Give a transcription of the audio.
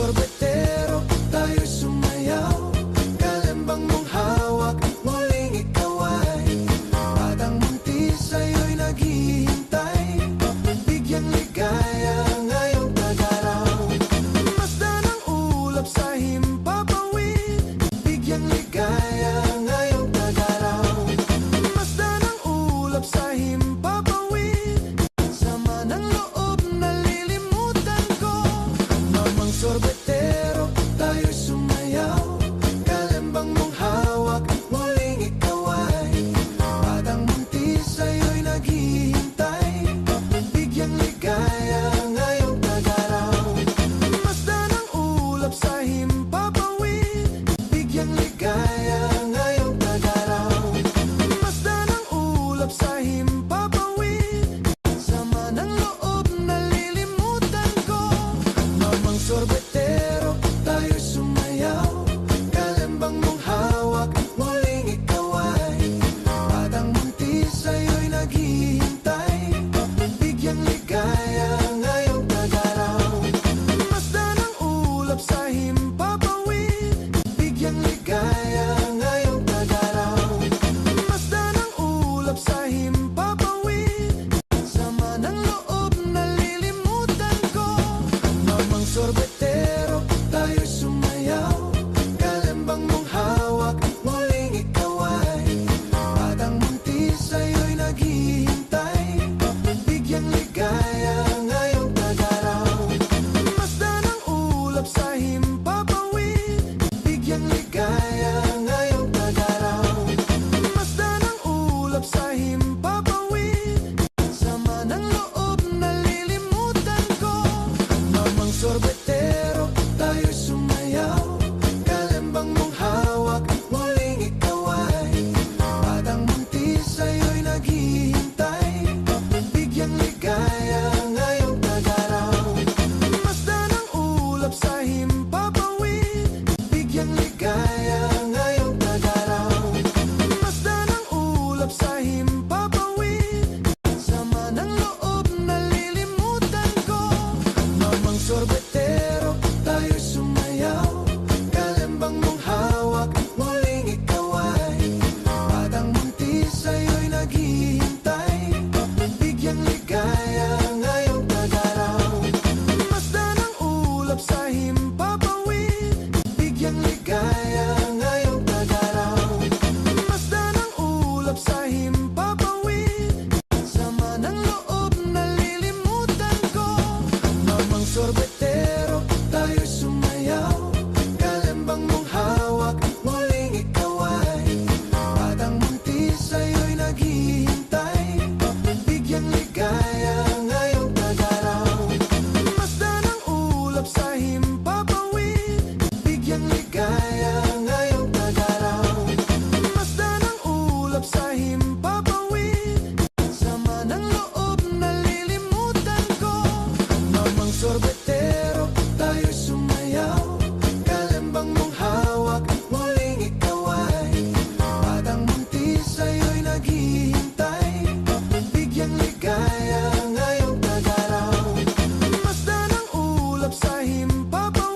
sorbetero, tayo'y sumayaw. Kalembang mong hawak, muling ikaw ay batang buntis, sa'yo'y naghihintay. Bigyang ligaya ngayong tag-araw. Masdan ang ulap sa himpapawid. Bigyang ligaya ngayong tag-araw. Masdan ang ulap sa himpapawid. Sama ng loob, nalilimutan ko. Mamang sorbetero, tayo'y sumayaw. Kalembang mong hawak, muling ikaw ay batang buntis, sa'yo'y naghihintay. Bigyang ligaya ngayong tag-araw. Masdan ang ulap sa himpapawid. Bigyang ligaya ngayong tag-araw. Masdan ang ulap sa himpapawid. Sama ng loob, nalilimutan ko. Mamang sorbetero, tayo'y sumayaw. Kalembang mong hawak, muling ikaw ay batang buntis, sa'yo'y naghihintay. Bigyang ligaya ngayong tag-araw. Masdan ang ulap sa himpapawid. Bigyang ligaya ngayong tag-araw. Masdan ang ulap sa himpapawid. Sama ng loob, nalilimutan ko. Mamang sorbetero, tayo'y sumayaw. Kalembang mong hawak, muling ikaw ay batang buntis, sa'yo'y naghihintay. Bigyang ligaya ngayong tag-araw. Masdan ang ulap sa himpapawid. Bigyang ligaya ngayong tag-araw. Masdan ang ulap sa himpapawid. Sama ng loob, nalilimutan ko. Mamang sorbetero, tayo'y sumayaw. Kalembang mong hawak, muling ikaw ay batang buntis, sa'yo'y naghihintay. Bigyang ligaya ngayong tag-araw. Masdan ang ulap sa himpapawid. Bigyang ligaya ngayong tag-araw. Masdan ang ulap sa himpapawid. Sama ng loob, nalilimutan ko. Mamang sorbetero, tayo'y sumayaw. Kalembang mong hawak, muling ikaw ay batang buntis, sa'yo'y naghihintay. Bigyang ligaya. Ligaya. Ngayong tag-araw. Masdan ang ulap sa himpapawid.